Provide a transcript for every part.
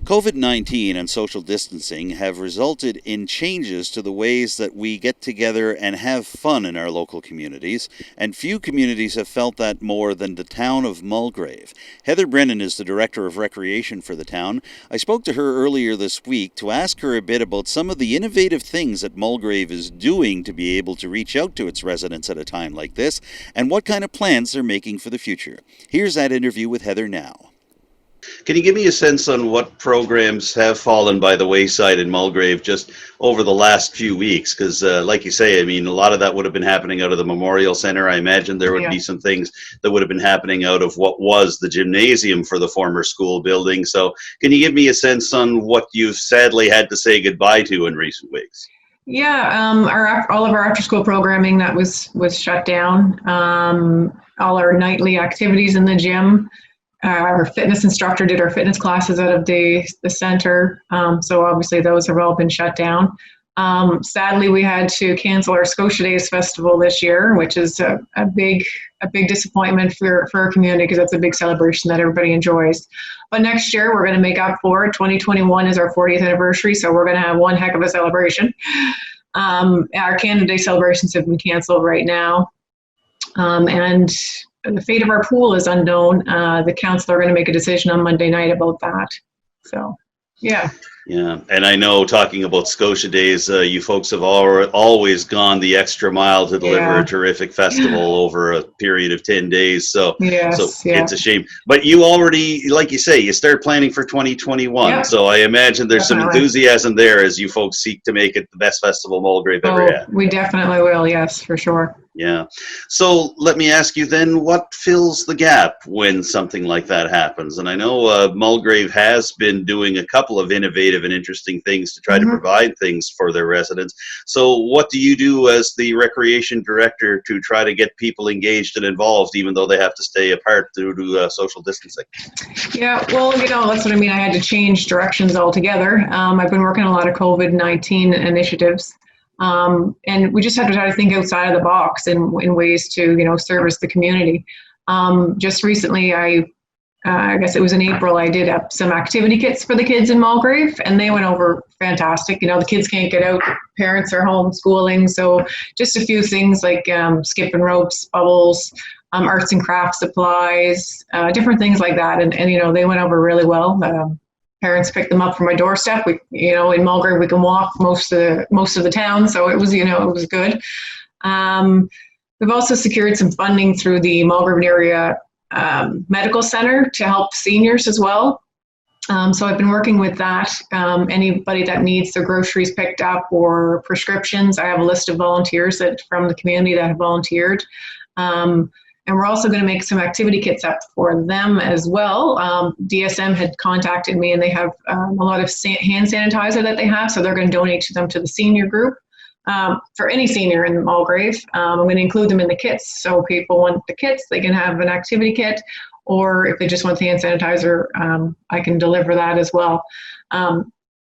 COVID-19 and social distancing have resulted in changes to the ways that we get together and have fun in our local communities, and few communities have felt that more than the town of Mulgrave. Heather Brennan is the Director of Recreation for the town. I spoke to her earlier this week to ask her a bit about some of the innovative things that Mulgrave is doing to be able to reach out to its residents at a time like this, and what kind of plans they're making for the future. Here's that interview with Heather now. Can you give me a sense on what programs have fallen by the wayside in Mulgrave just over the last few weeks? Because like you say, I mean, a lot of that would have been happening out of the Memorial Centre. I imagine there would be some things that would have been happening out of what was the gymnasium for the former school building. So can you give me a sense on what you've sadly had to say goodbye to in recent weeks? Yeah, all of our after-school programming that was shut down. All our nightly activities in the gym. Our fitness instructor did our fitness classes out of the center, so obviously those have all been shut down. Sadly, we had to cancel our Scotia Days festival this year, which is a big disappointment for our community because it's a big celebration that everybody enjoys. But next year we're going to make up for it. 2021 is our 40th anniversary, so we're going to have one heck of a celebration. Our Canada Day celebrations have been canceled right now, and the fate of our pool is unknown. The council are going to make a decision on Monday night about that. So, yeah. Yeah, and I know talking about Scotia Days, you folks have always gone the extra mile to deliver a terrific festival over a period of 10 days. So it's a shame. But you already, like you say, you start planning for 2021. Yep. So I imagine there's some enthusiasm there as you folks seek to make it the best festival Mulgrave ever had. We definitely will, yes, for sure. Yeah. So let me ask you then, what fills the gap when something like that happens? And I know Mulgrave has been doing a couple of innovative and interesting things to try to provide things for their residents. So what do you do as the recreation director to try to get people engaged and involved, even though they have to stay apart due to social distancing? Yeah, well, that's what I mean. I had to change directions altogether. I've been working on a lot of COVID-19 initiatives. And we just have to try to think outside of the box in ways to, service the community. Just recently, I guess it was in April, I did up some activity kits for the kids in Mulgrave, and they went over fantastic. The kids can't get out, parents are homeschooling, so just a few things like skipping ropes, bubbles, arts and crafts supplies, different things like that. And they went over really well. Parents picked them up from my doorstep. In Mulgrave we can walk most of the town, so it was it was good. We've also secured some funding through the Mulgrave area medical center to help seniors as well. So I've been working with that. Anybody that needs their groceries picked up or prescriptions, I have a list of volunteers from the community that have volunteered. And we're also going to make some activity kits up for them as well. DSM had contacted me, and they have a lot of hand sanitizer that they have, so they're going to donate them to the senior group. For any senior in Mulgrave, I'm going to include them in the kits. So if people want the kits, they can have an activity kit, or if they just want the hand sanitizer, I can deliver that as well.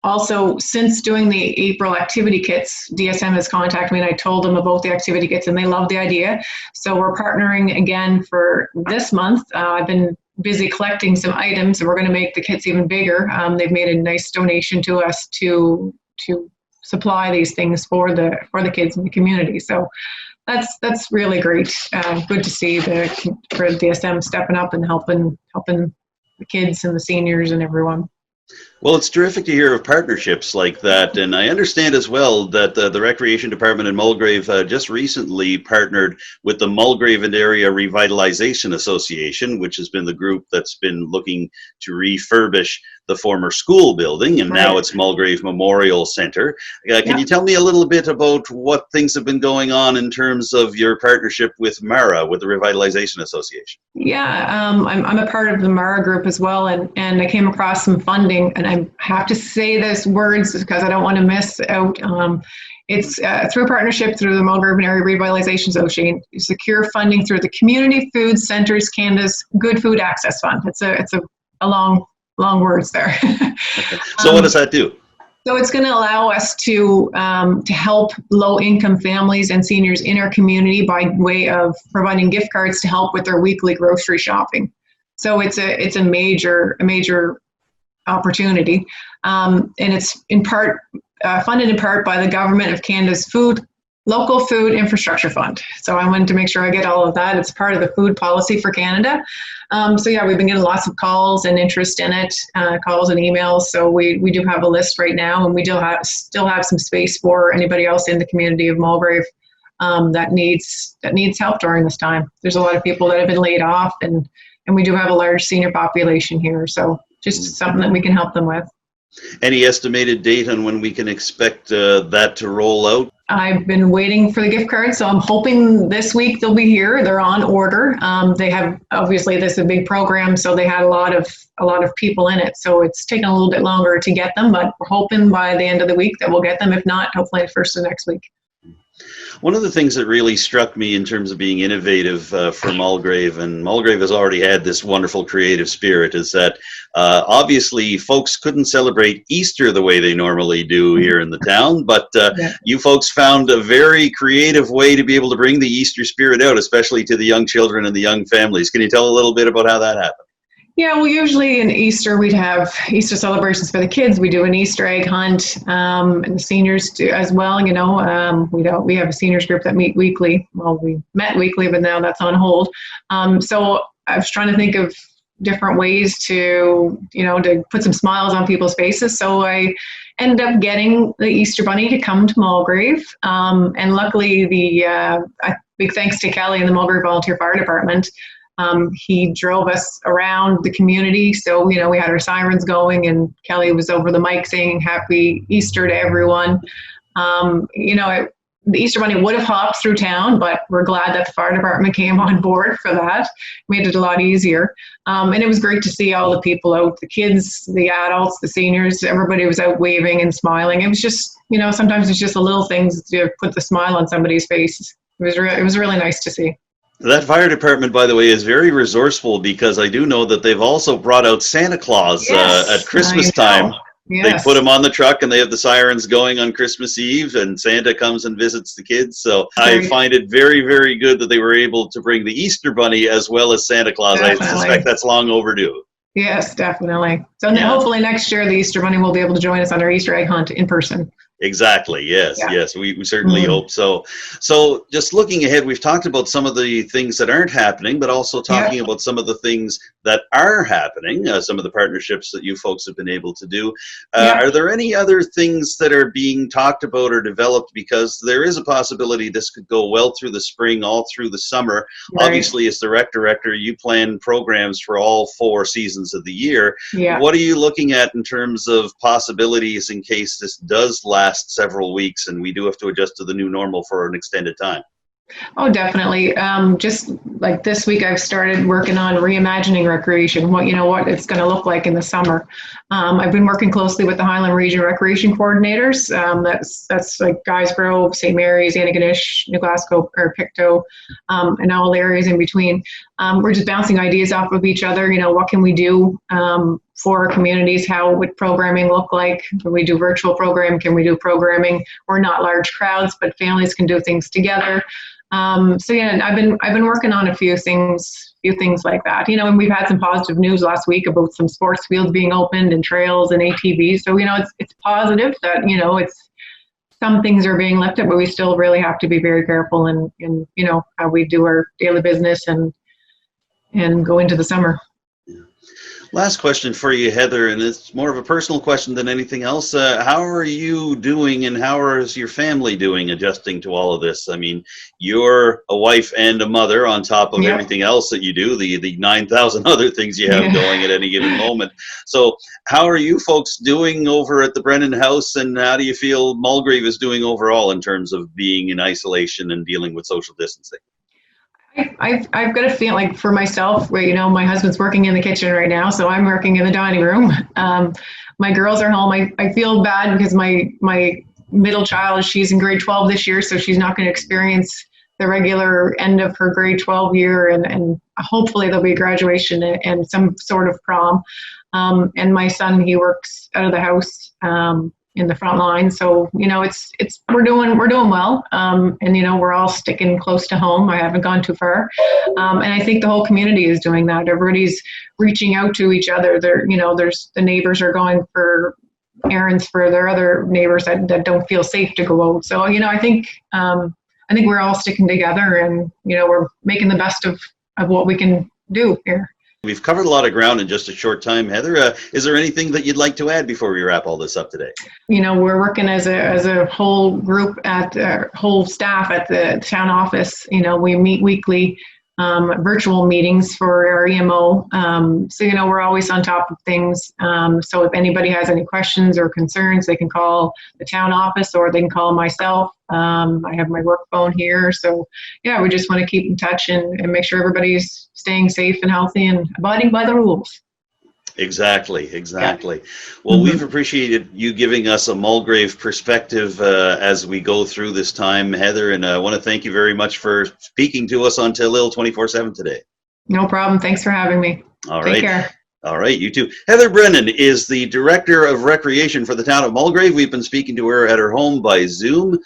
Also, since doing the April activity kits, DSM has contacted me, and I told them about the activity kits, and they love the idea. So we're partnering again for this month. I've been busy collecting some items, and we're going to make the kits even bigger. They've made a nice donation to us to supply these things for the kids in the community. So that's really great. Good to see for DSM stepping up and helping the kids and the seniors and everyone. Well, it's terrific to hear of partnerships like that, and I understand as well that the Recreation Department in Mulgrave just recently partnered with the Mulgrave and Area Revitalization Association, which has been the group that's been looking to refurbish the former school building, and now it's Mulgrave Memorial Centre. Can you tell me a little bit about what things have been going on in terms of your partnership with MARA, with the Revitalization Association? Yeah, I'm a part of the MARA group as well, and I came across some funding, and I have to say those words because I don't want to miss out. It's through a partnership through the Mulgrave Area Revitalization Association. You secure funding through the Community Food Centres Canada's Good Food Access Fund. It's a long words there. Okay. So what does that do? So it's going to allow us to help low-income families and seniors in our community by way of providing gift cards to help with their weekly grocery shopping. So it's a major opportunity. And it's in part funded in part by the Government of Canada's Local Food Infrastructure Fund. So I wanted to make sure I get all of that. It's part of the food policy for Canada. So yeah, we've been getting lots of calls and interest in it, calls and emails. So we do have a list right now, and we still have some space for anybody else in the community of Mulgrave that needs help during this time. There's a lot of people that have been laid off, and we do have a large senior population here. So just something that we can help them with. Any estimated date on when we can expect that to roll out? I've been waiting for the gift cards, so I'm hoping this week they'll be here. They're on order. They have, obviously this is a big program, so they had a lot of people in it. So it's taken a little bit longer to get them, but we're hoping by the end of the week that we'll get them. If not, hopefully the first of next week. One of the things that really struck me in terms of being innovative for Mulgrave, and Mulgrave has already had this wonderful creative spirit, is that obviously folks couldn't celebrate Easter the way they normally do here in the town, but you folks found a very creative way to be able to bring the Easter spirit out, especially to the young children and the young families. Can you tell a little bit about how that happened? Yeah, well, usually in Easter, we'd have Easter celebrations for the kids. We do an Easter egg hunt, and the seniors do as well. You know, we have a seniors group that meet weekly. Well, we met weekly, but now that's on hold. So I was trying to think of different ways to put some smiles on people's faces. So I ended up getting the Easter Bunny to come to Mulgrave, and luckily, big thanks to Kelly and the Mulgrave Volunteer Fire Department. He drove us around the community. So, we had our sirens going, and Kelly was over the mic saying Happy Easter to everyone. The Easter Bunny would have hopped through town, but we're glad that the fire department came on board for that. Made it a lot easier. And it was great to see all the people out, the kids, the adults, the seniors, everybody was out waving and smiling. It was just, sometimes it's just the little things to put the smile on somebody's face. It was really nice to see. That fire department, by the way, is very resourceful, because I do know that they've also brought out Santa Claus at Christmas time. Yes. They put him on the truck, and they have the sirens going on Christmas Eve, and Santa comes and visits the kids. So I find it very, very good that they were able to bring the Easter Bunny as well as Santa Claus. Definitely. I suspect that's long overdue. Yes, definitely. So hopefully next year the Easter Bunny will be able to join us on our Easter egg hunt in person. Exactly. Yes. Yeah. Yes. We certainly hope so. So just looking ahead, we've talked about some of the things that aren't happening, but also talking about some of the things that are happening, some of the partnerships that you folks have been able to do. Are there any other things that are being talked about or developed? Because there is a possibility this could go well through the spring, all through the summer. Right. Obviously, as the rec director, you plan programs for all 4 seasons of the year. Yeah. What are you looking at in terms of possibilities in case this does last several weeks and we do have to adjust to the new normal for an extended time? Oh, definitely. Just like this week, I've started working on reimagining recreation, what it's going to look like in the summer. I've been working closely with the Highland Region Recreation Coordinators. That's like Guysborough, St. Mary's, Antigonish, New Glasgow, or Pictou, and all the areas in between. We're just bouncing ideas off of each other. What can we do for our communities? How would programming look like? Can we do virtual programming? Can we do programming where not large crowds, but families can do things together? I've been working on a few things like that. And we've had some positive news last week about some sports fields being opened and trails and ATVs. So it's positive that it's some things are being lifted, but we still really have to be very careful in how we do our daily business and go into the summer. Last question for you, Heather, and it's more of a personal question than anything else. How are you doing, and how is your family doing adjusting to all of this? I mean, you're a wife and a mother on top of everything else that you do, the 9,000 other things you have going at any given moment. So how are you folks doing over at the Brennan house, and how do you feel Mulgrave is doing overall in terms of being in isolation and dealing with social distancing? I've got a feeling, like for myself, where my husband's working in the kitchen right now, so I'm working in the dining room. My girls are home. I feel bad because my middle child, she's in grade 12 this year, so she's not going to experience the regular end of her grade 12 year, and hopefully there'll be a graduation and some sort of prom. And my son, he works out of the house. in the front line. So, we're doing well. And, we're all sticking close to home. I haven't gone too far. And I think the whole community is doing that. Everybody's reaching out to each other. There's the neighbors are going for errands for their other neighbors that don't feel safe to go out. So, I think we're all sticking together, and, we're making the best of what we can do here. We've covered a lot of ground in just a short time. Heather, is there anything that you'd like to add before we wrap all this up today? We're working as a whole group whole staff at the town office. We meet weekly, virtual meetings for our EMO. So, we're always on top of things. So if anybody has any questions or concerns, they can call the town office or they can call myself. I have my work phone here. So, yeah, we just want to keep in touch and make sure everybody's staying safe and healthy and abiding by the rules. Exactly. Well, we've appreciated you giving us a Mulgrave perspective as we go through this time, Heather, and I want to thank you very much for speaking to us on Telile 24/7 today. No problem. Thanks for having me. Take care. All right, you too. Heather Brennan is the Director of Recreation for the town of Mulgrave. We've been speaking to her at her home by Zoom.